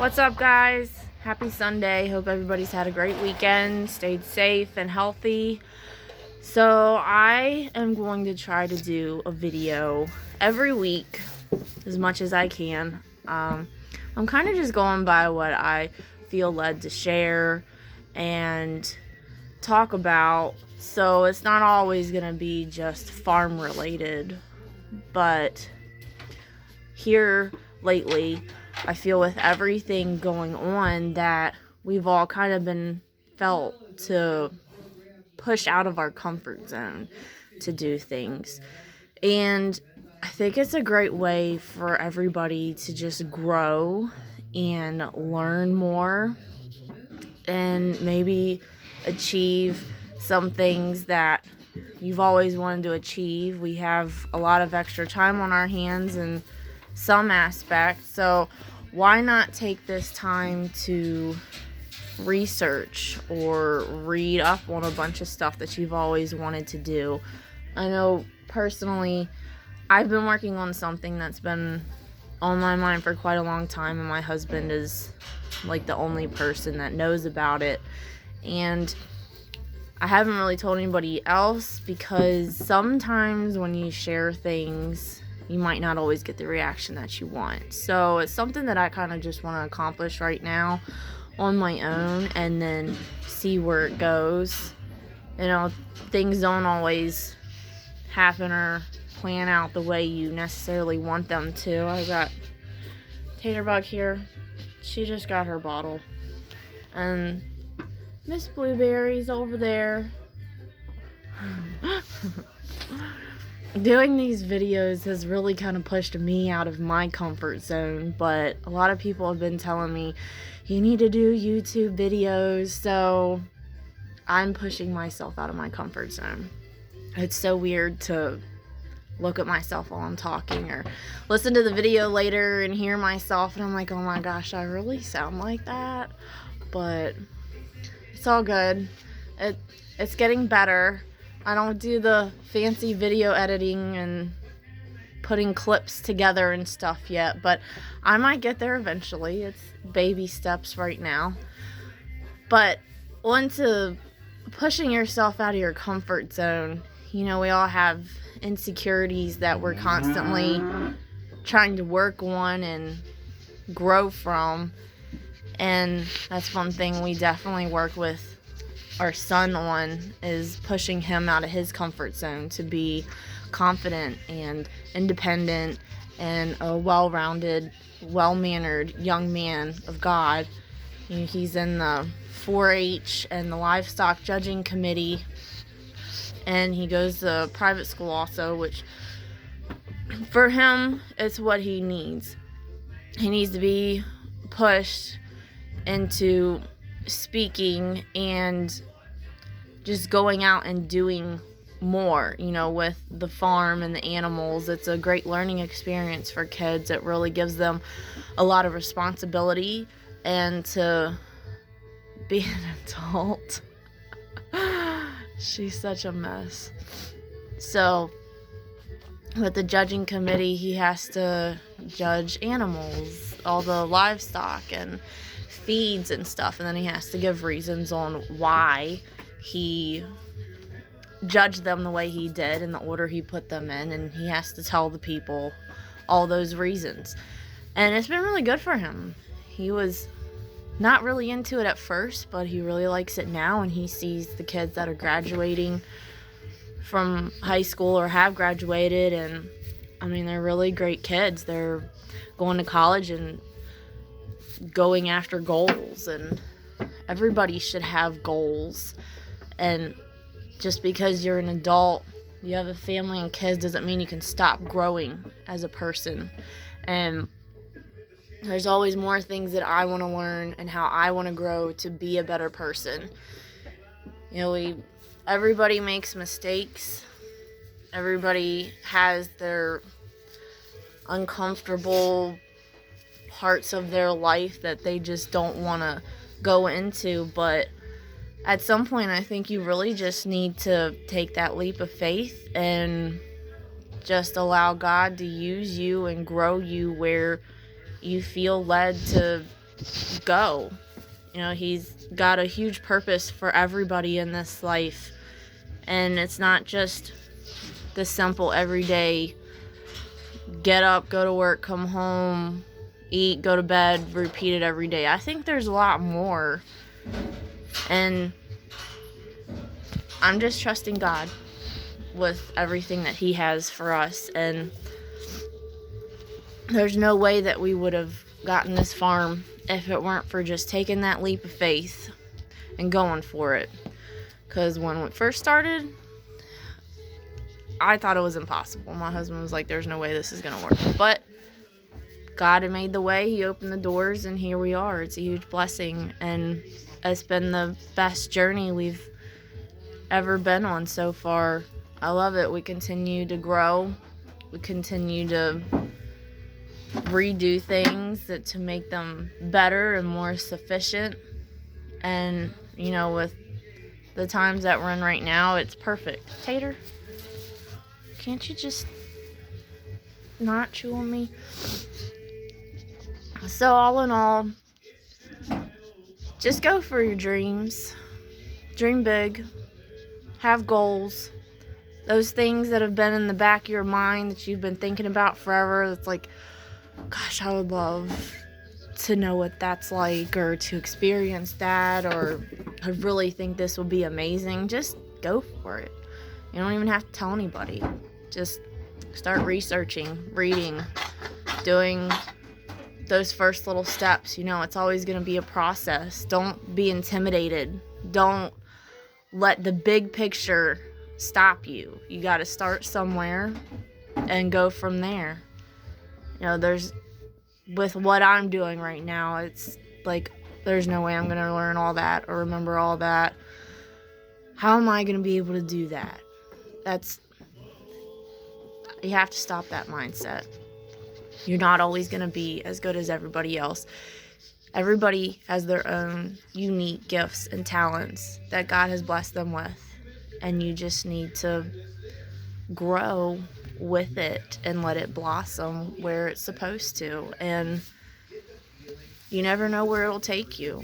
What's up, guys? Happy Sunday. Hope everybody's had a great weekend, stayed safe and healthy. So I am going to try to do a video every week as much as I can. I'm kind of just going by what I feel led to share and talk about. So it's not always going to be just farm related, but here lately, I feel with everything going on that we've all kind of been felt to push out of our comfort zone to do things. And I think it's a great way for everybody to just grow and learn more and maybe achieve some things that you've always wanted to achieve. We have a lot of extra time on our hands in some aspects, so why not take this time to research or read up on a bunch of stuff that you've always wanted to do? I know personally, I've been working on something that's been on my mind for quite a long time, and my husband is like the only person that knows about it. And I haven't really told anybody else because sometimes when you share things, you might not always get the reaction that you want. So it's something that I kind of just want to accomplish right now on my own and then see where it goes. You know, things don't always happen or plan out the way you necessarily want them to. I got Taterbug here. She just got her bottle. And Miss Blueberry's over there. Doing these videos has really kind of pushed me out of my comfort zone, but a lot of people have been telling me you need to do YouTube videos, so I'm pushing myself out of my comfort zone. It's so weird to look at myself while I'm talking or listen to the video later and hear myself and I'm like, oh my gosh, I really sound like that, but it's all good. It's getting better. I don't do the fancy video editing and putting clips together and stuff yet, but I might get there eventually. It's baby steps right now. But on to pushing yourself out of your comfort zone. You know, we all have insecurities that we're constantly trying to work on and grow from. And that's one thing we definitely work with our son on, is pushing him out of his comfort zone to be confident and independent and a well-rounded, well-mannered young man of God. He's in the 4-H and the livestock judging committee, and he goes to private school also, which for him, it's what he needs. He needs to be pushed into speaking and just going out and doing more, you know, with the farm and the animals. It's a great learning experience for kids. It really gives them a lot of responsibility, and to be an adult. She's such a mess. So with the judging committee, he has to judge animals, all the livestock and feeds and stuff, and then he has to give reasons on why he judged them the way he did in the order he put them in, and he has to tell the people all those reasons. And it's been really good for him. He was not really into it at first, but he really likes it now, and he sees the kids that are graduating from high school or have graduated, and I mean, they're really great kids. They're going to college and going after goals, and everybody should have goals. And just because you're an adult, you have a family and kids, doesn't mean you can stop growing as a person. And there's always more things that I want to learn and how I want to grow to be a better person. You know, everybody makes mistakes. Everybody has their uncomfortable parts of their life that they just don't want to go into, but at some point I think you really just need to take that leap of faith and just allow God to use you and grow you where you feel led to go. He's got a huge purpose for everybody in this life. And it's not just the simple everyday get up, go to work, come home, eat, go to bed, repeat it every day. I think there's a lot more. And I'm just trusting God with everything that He has for us. And there's no way that we would have gotten this farm if it weren't for just taking that leap of faith and going for it. Because when we first started, I thought it was impossible. My husband was like, there's no way this is going to work. But God had made the way. He opened the doors, and here we are. It's a huge blessing, and it's been the best journey we've ever been on so far. I love it. We continue to grow. We continue to redo things to make them better and more sufficient. And, with the times that we're in right now, it's perfect. Tater, can't you just not chew on me? So all in all, just go for your dreams. Dream big. Have goals. Those things that have been in the back of your mind that you've been thinking about forever. That's like, gosh, I would love to know what that's like, or to experience that, or I really think this will be amazing. Just go for it. You don't even have to tell anybody. Just start researching, reading, doing those first little steps. It's always going to be a process. Don't be intimidated. Don't let the big picture stop you. You got to start somewhere and go from there. With what I'm doing right now, it's like there's no way I'm going to learn all that or remember all that. How am I going to be able to do that? You have to stop that mindset. You're not always going to be as good as everybody else. Everybody has their own unique gifts and talents that God has blessed them with. And you just need to grow with it and let it blossom where it's supposed to. And you never know where it'll take you.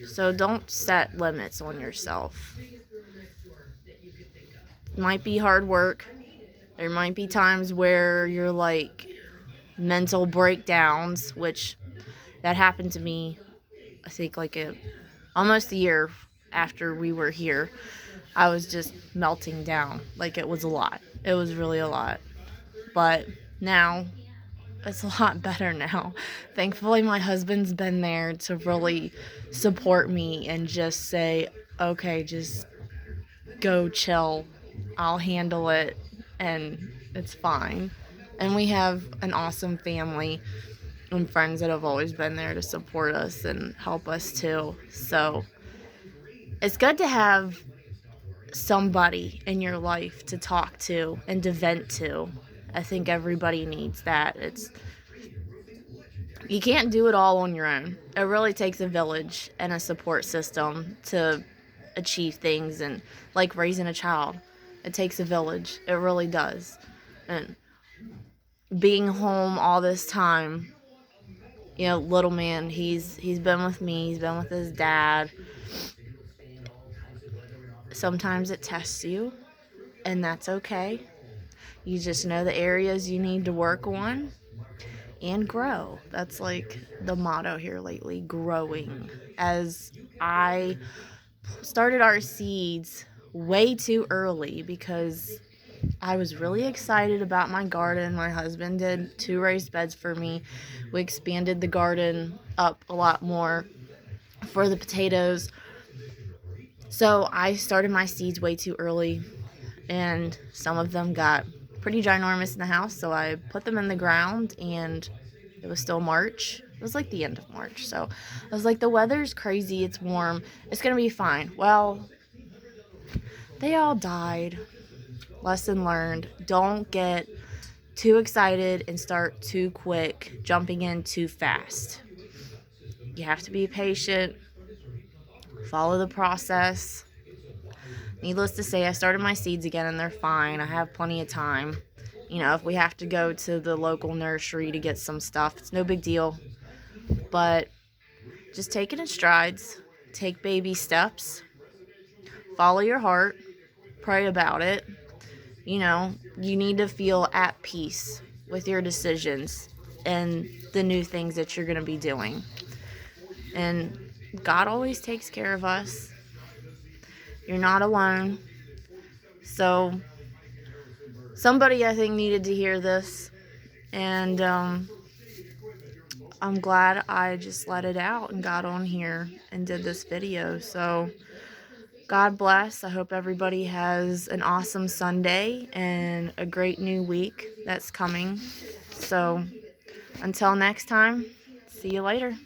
So don't set limits on yourself. It might be hard work. There might be times where you're like mental breakdowns, which that happened to me, I think almost a year after we were here. I was just melting down. Like, it was a lot. It was really a lot. But now, it's a lot better now. Thankfully, my husband's been there to really support me and just say, okay, just go chill. I'll handle it, and it's fine. And we have an awesome family and friends that have always been there to support us and help us too. So it's good to have somebody in your life to talk to and to vent to. I think everybody needs that. You can't do it all on your own. It really takes a village and a support system to achieve things, and like raising a child. It takes a village. It really does. And being home all this time, little man, he's been with me, he's been with his dad. Sometimes it tests you, and that's okay. You just know the areas you need to work on and grow. That's like the motto here lately, growing. As I started our seeds way too early because I was really excited about my garden. My husband did 2 raised beds for me. We expanded the garden up a lot more for the potatoes. So I started my seeds way too early, and some of them got pretty ginormous in the house, so I put them in the ground, and it was still March. It was like the end of March, so I was like, the weather's crazy, it's warm, it's gonna be fine. Well, they all died. Lesson learned. Don't get too excited and start too quick, jumping in too fast. You have to be patient, follow the process. Needless to say, I started my seeds again, and they're fine. I have plenty of time. If we have to go to the local nursery to get some stuff, it's no big deal. But Just take it in strides. Take baby steps. Follow your heart. Pray about it. You know, you need to feel at peace with your decisions and the new things that you're going to be doing. And God always takes care of us. You're not alone. So, somebody I think needed to hear this. And I'm glad I just let it out and got on here and did this video. So, God bless. I hope everybody has an awesome Sunday and a great new week that's coming. So, until next time, see you later.